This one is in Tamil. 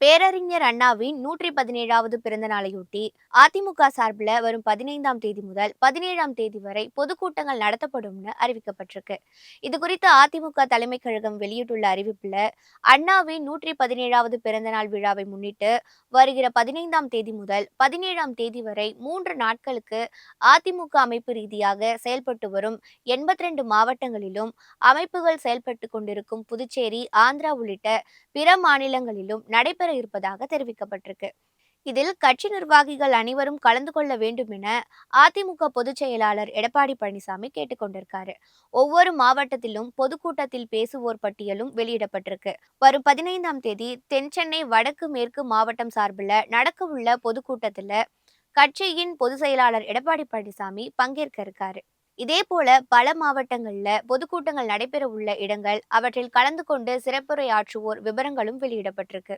பேரறிஞர் அண்ணாவின் 117வது பிறந்த நாளையொட்டி அதிமுக சார்பில் வரும் 15ஆம் தேதி முதல் 17ஆம் தேதி வரை பொதுக்கூட்டங்கள் நடத்தப்படும்னு அறிவிக்கப்பட்டிருக்கு. இது குறித்து அதிமுக தலைமை கழகம் வெளியிட்டுள்ள அறிவிப்புல, அண்ணாவின் 117வது பிறந்த நாள் விழாவை முன்னிட்டு வருகிற 15ஆம் தேதி முதல் 17ஆம் தேதி வரை 3 நாட்களுக்கு அதிமுக அமைப்பு ரீதியாக செயல்பட்டு வரும் 82 மாவட்டங்களிலும் அமைப்புகள் செயல்பட்டு கொண்டிருக்கும் புதுச்சேரி, ஆந்திரா உள்ளிட்ட பிற மாநிலங்களிலும் நடைபெற இருப்பதாக தெரிவிக்கப்பட்டிருக்கு. இதில் கட்சி நிர்வாகிகள் அனைவரும் கலந்து கொள்ள வேண்டும் என அதிமுக பொதுச் செயலாளர் எடப்பாடி பழனிசாமி கேட்டுக்கொண்டிருக்காரு. ஒவ்வொரு மாவட்டத்திலும் பொதுக்கூட்டத்தில் பேசுவோர் பட்டியலும் வெளியிடப்பட்டிருக்கு. வரும் 15ஆம் தேதி தென் சென்னை வடக்கு மேற்கு மாவட்டம் சார்பில் நடக்கவுள்ள பொதுக்கூட்டத்தில் கட்சியின் பொதுச் செயலாளர் எடப்பாடி பழனிசாமி பங்கேற்க இருக்காரு. இதேபோல பல மாவட்டங்கள்ல பொதுக்கூட்டங்கள் நடைபெற உள்ள இடங்கள், அவற்றில் கலந்து கொண்டு சிறப்புரை ஆற்றுவோர் விவரங்களும் வெளியிடப்பட்டிருக்கு.